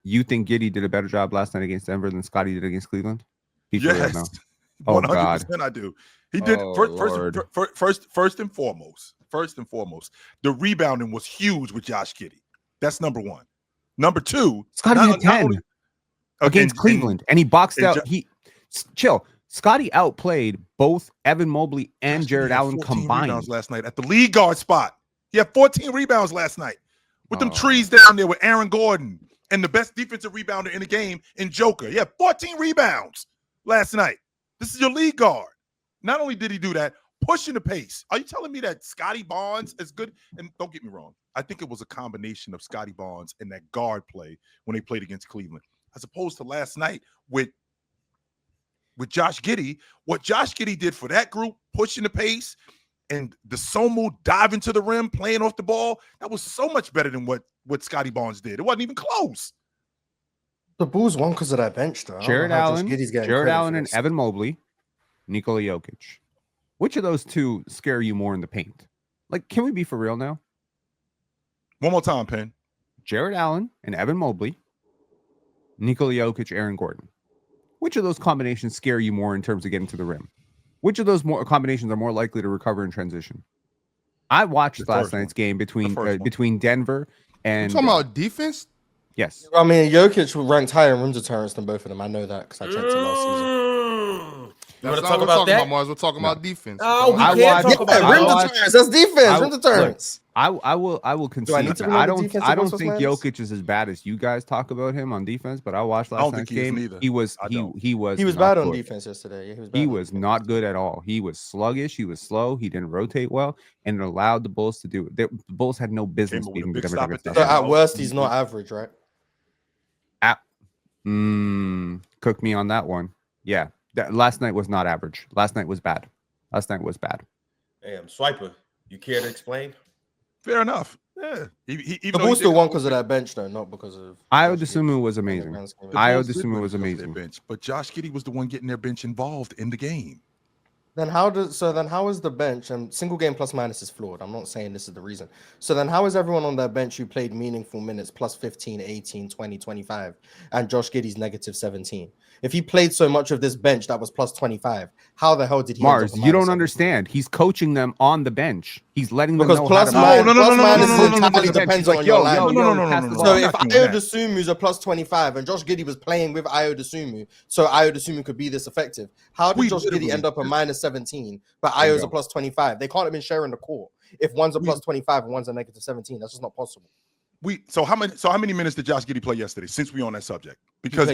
You think Giddey did a better job last night against Denver than Scotty did against Cleveland? Yes, oh 100%. I do. He did. First and foremost, the rebounding was huge with Josh Giddey. That's number one. Number two, Scotty had 10 against Cleveland, and he boxed out. Chill. Scotty outplayed both Evan Mobley and Jared Allen combined last night at the lead guard spot. He had 14 rebounds last night with them trees down there with Aaron Gordon and the best defensive rebounder in the game in Joker. He had 14 rebounds last night. This is your lead guard. Not only did he do that, pushing the pace. Are you telling me that Scotty Barnes is good? And don't get me wrong. I think it was a combination of Scotty Barnes and that guard play when they played against Cleveland, as opposed to last night with Josh Giddey. What Josh Giddey did for that group, pushing the pace, and the Somu diving to the rim, playing off the ball, that was so much better than what Scotty Barnes did. It wasn't even close. The Bulls won because of that bench, though. Jared Allen and Evan Mobley, Nikola Jokic. Which of those two scare you more in the paint? Like, can we be for real now? One more time, Penn. Jared Allen and Evan Mobley, Nikola Jokic, Aaron Gordon. Which of those combinations scare you more in terms of getting to the rim? Which of those combinations are more likely to recover in transition? I watched last night's game between Denver and. You're talking about defense? Yes. I mean, Jokic ranked higher in rim deterrence than both of them. I know that because I checked it last season. You want to talk about that? We're talking about defense. Oh, we can't talk about rim deterrence. That's defense. Rim deterrence. I will concede. I don't think Jokic is as bad as you guys talk about him on defense, but I watched last night's game. He was bad on defense yesterday. Yeah, he was not good at all. He was sluggish. He was slow. He didn't rotate well, and it allowed the Bulls to do it. The Bulls had no business beating the Denver Nuggets. So at worst, he's not average, right? Cook me on that one. Yeah. Last night was not average. Last night was bad. Damn, Swiper, you care to explain? Fair enough. Yeah. The Bulls still won because of that bench, though, not because of. Ayo Dosunmu was amazing. But Josh Giddey was the one getting their bench involved in the game. Then how is the bench and single game plus minus is flawed? I'm not saying this is the reason. So then how is everyone on that bench who played meaningful minutes plus 15, 18, 20, 25 and Josh Giddey's negative 17? If he played so much of this bench that was plus 25, how the hell did he? Mars, you don't understand. He's coaching them on the bench. He's letting them know plus how to minus entirely depends on your line. So if Ayo Dosunmu's a plus 25 and Josh Giddey was playing with Ayo Dosunmu, so Ayo Dosunmu could be this effective, how did Josh Giddey end up a minus 17 but Ayo's a plus 25? They can't have been sharing the court if one's a plus 25 and one's a negative 17. That's just not possible. So how many minutes did Josh Giddey play yesterday? Since we on that subject, because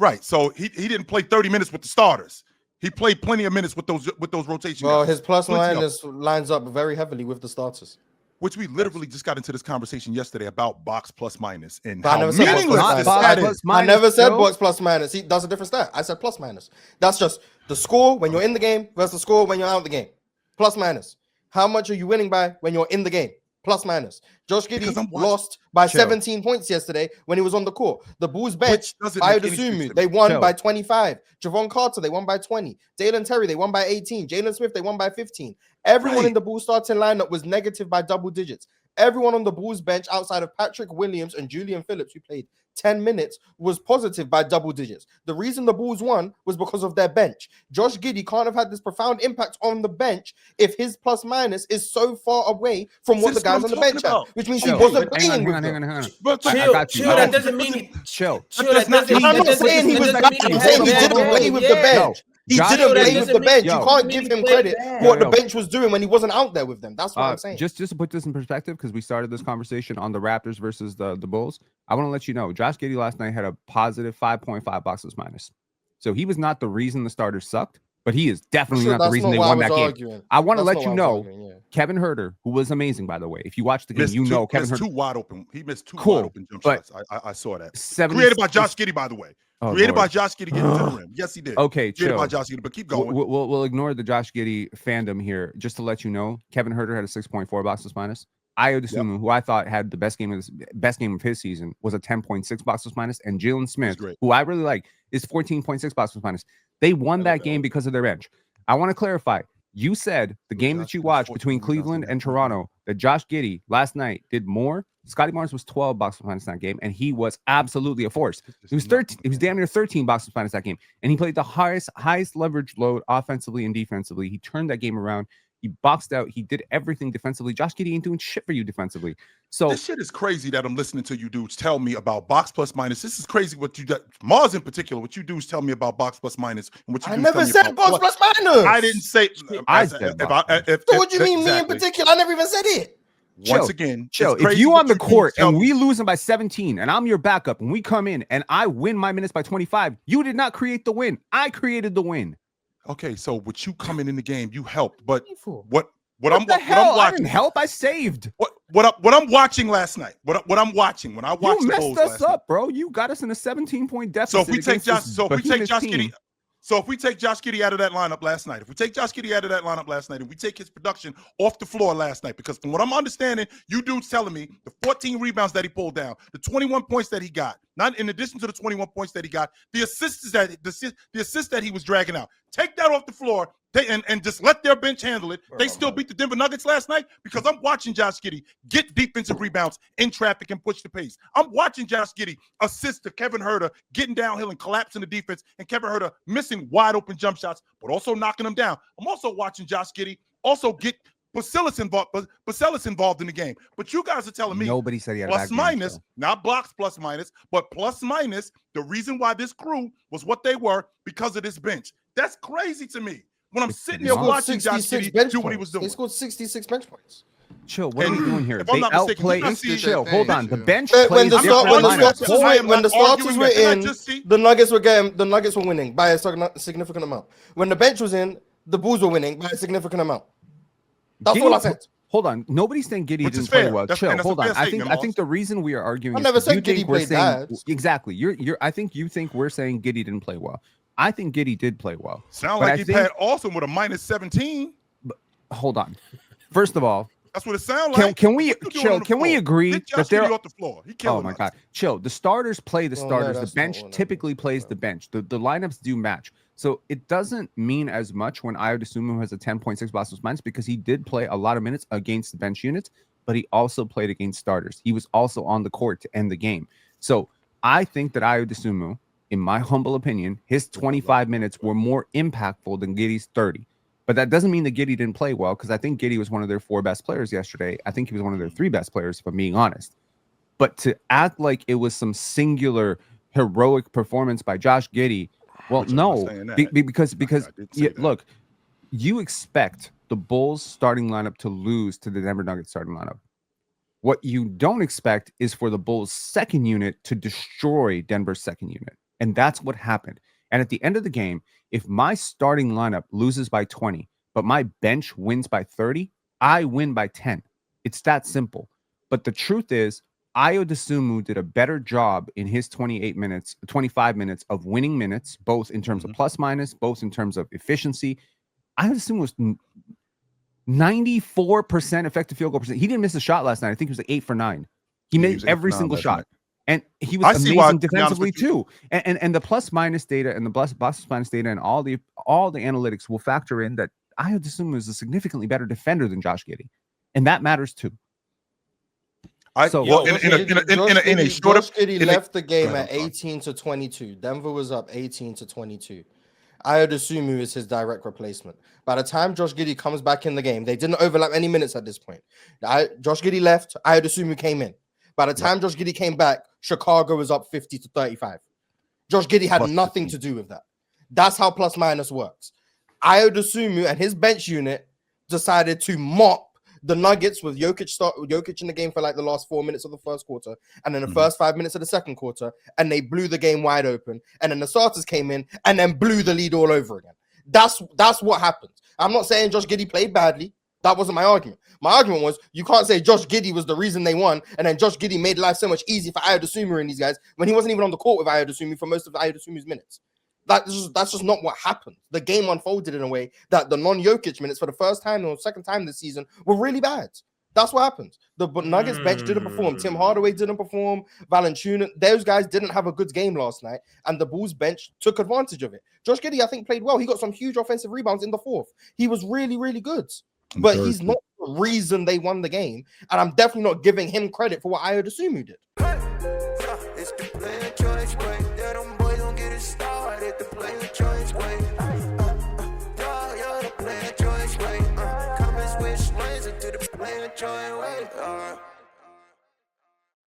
right, so he didn't play 30 minutes with the starters. He played plenty of minutes with those rotations. Well, his plus minus lines up very heavily with the starters. Which we literally just got into this conversation yesterday about box plus minus and how meaningless this stat is. I never said box plus minus. That's a different stat. I said plus minus. That's just the score when you're in the game versus the score when you're out of the game. Plus minus. How much are you winning by when you're in the game? Plus minus. Josh Giddey lost by 17 points yesterday when he was on the court. The Bulls bench, Ayo Dosunmu, they won by 25. Javon Carter, they won by 20. Dalen Terry, they won by 18. Jalen Smith, they won by 15. Everyone in the Bulls starting lineup was negative by double digits. Everyone on the Bulls bench outside of Patrick Williams and Julian Phillips, who played 10 minutes, was positive by double digits. The reason the Bulls won was because of their bench. Josh Giddey can't have had this profound impact on the bench if his plus minus is so far away from what the guys on the bench have, which means he wasn't playing with them. Hang on. Chill, that doesn't mean chill. I'm not saying he was bad. I'm saying he didn't play with the bench. He didn't play with the bench. You can't give him credit for what the bench was doing when he wasn't out there with them. That's what I'm saying. Just to put this in perspective, because we started this conversation on the Raptors versus the Bulls, I want to let you know, Josh Giddey last night had a positive 5.5 boxes minus. So he was not the reason the starters sucked, but he is definitely not the reason they won that game. I want to let you know, Kevin Huerter, who was amazing, by the way. If you watch the game, you know Kevin Huerter. He missed two wide open jump shots. I saw that. Created by Josh Giddey, by the way. Created by Josh Giddey getting to the rim. Yes, he did. Okay, created by Josh Giddey, but keep going. We'll ignore the Josh Giddey fandom here. Just to let you know, Kevin Huerter had a 6.4 boxes minus. Ayo Dosunmu, who I thought had the best game of his season, was a 10.6 boxes minus, and Jalen Smith, who I really like, is 14.6 boxes minus. They won that game because of their bench. I want to clarify. You said the game that you watched between Cleveland and Toronto that Josh Giddey last night did more. Scotty Barnes was 12 box plus minus in that game, and he was absolutely a force. He was 13. He was damn near 13 box plus minus that game, and he played the highest leverage load offensively and defensively. He turned that game around. He boxed out. He did everything defensively. Josh Giddey ain't doing shit for you defensively. So this shit is crazy that I'm listening to you dudes tell me about box plus minus. This is crazy what you Mars in particular. What you dudes tell me about box plus minus and what you I never said box plus minus. I didn't say. I said. So what do you mean me in particular? I never even said it. Once again, Chill. If you on the court and we losing by 17 and I'm your backup and we come in and I win my minutes by 25, you did not create the win. I created the win. Okay, so with you coming in the game, you helped. But what I'm watching? I didn't help. I saved. What I'm watching last night. What I'm watching when I watched you the messed Bulls us last up, night. bro. You got us in a 17-point deficit. So if we take Josh Giddey, if we take Josh Giddey out of that lineup last night, and we take his production off the floor last night, because from what I'm understanding, you dudes telling me the 14 rebounds that he pulled down, the 21 points that he got, not in addition to the 21 points that he got, the assists that he was dragging out. Take that off the floor. And just let their bench handle it. They still beat the Denver Nuggets last night because I'm watching Josh Giddey get defensive rebounds in traffic and push the pace. I'm watching Josh Giddey assist to Kevin Huerter getting downhill and collapsing the defense, and Kevin Huerter missing wide open jump shots, but also knocking them down. I'm also watching Josh Giddey also get Bacelis involved in the game. But you guys are telling me nobody said he had plus a minus, game, not blocks plus minus, but plus minus. The reason why this crew was what they were because of this bench. That's crazy to me. When I'm sitting there watching Josh Giddey do what he was doing. They scored 66 bench points. Chill, what are we doing here? If They I'm not mistaken, outplayed. Chill, hold on. The bench When plays the starters arguing were that. in, the Nuggets were winning by a significant amount. When the bench was in, the Bulls were winning by a significant amount. That's all I said. Hold on. Nobody's saying Giddey Which is didn't play fair. well. That's- Chill. and that's a Hold on. fair I statement, think the reason we are arguing I is never because said you think Giddey we're played saying bad. exactly. I think you think we're saying Giddey didn't play well. I think Giddey did play well. Sound But like he had Austin with a minus 17. Hold on. First of all, that's what it sounds like. Can we chill? Can we agree that they're off the floor? He killed. Oh my god, chill. The starters play the starters. The bench typically plays the bench. The lineups do match. So it doesn't mean as much when Ayo Dosunmu has a 10.6 box plus minus because he did play a lot of minutes against the bench units, but he also played against starters. He was also on the court to end the game. So I think that Ayo Dosunmu, in my humble opinion, his 25 minutes were more impactful than Giddey's 30. But that doesn't mean that Giddey didn't play well, because I think Giddey was one of their 4 best players yesterday. I think he was one of their 3 best players, if I'm being honest. But to act like it was some singular heroic performance by Josh Giddey, well, no, because look, you expect the Bulls starting lineup to lose to the Denver Nuggets starting lineup. What you don't expect is for the Bulls second unit to destroy Denver's second unit. And that's what happened. And at the end of the game, if my starting lineup loses by 20, but my bench wins by 30, I win by 10. It's that simple. But the truth is, Ayo Dosunmu did a better job in his 25 minutes of winning minutes, both in terms of plus minus, both in terms of efficiency. Ayo Dosunmu was 94% effective field goal percent. He didn't miss a shot last night. I think he was like 8 for 9. He made every single shot. And he was amazing defensively too. And the plus minus data and the box plus minus data and all the analytics will factor in that Ayo Dosunmu is a significantly better defender than Josh Giddey. And that matters too. Josh Giddey left the game at 18-22. Denver was up 18-22. Ayo Dosunmu is his direct replacement. By the time Josh Giddey comes back in the game, they didn't overlap any minutes at this point. Josh Giddey left, Ayo Dosunmu came in. By the time Josh Giddey came back, Chicago was up 50-35. Josh Giddey had nothing to do with that. That's how plus minus works. Ayo Dosunmu and his bench unit decided to mop the Nuggets with Jokic in the game for like the last 4 minutes of the first quarter, and then the first 5 minutes of the second quarter, and they blew the game wide open. And then the starters came in and then blew the lead all over again. That's what happened. I'm not saying Josh Giddey played badly. That wasn't my argument. My argument was you can't say Josh Giddey was the reason they won, and then Josh Giddey made life so much easier for Ayo Dosunmu and these guys when he wasn't even on the court with Ayo Dosunmu for most of Ayo Dosunmu's minutes. That's just not what happened. The game unfolded in a way that the non-Jokic minutes for the first time or second time this season were really bad. That's what happens. The Nuggets bench didn't perform. Tim Hardaway didn't perform. Valanciunas, those guys didn't have a good game last night, and the Bulls bench took advantage of it. Josh Giddey, I think, played well. He got some huge offensive rebounds in the fourth. He was really, really good. But he's not the reason they won the game, and I'm definitely not giving him credit for what I would assume he did. It's the player choice way. Yeah, them boys don't get it started. The player choice way. You're the player choice way. Comments wish lanes into the player choice way.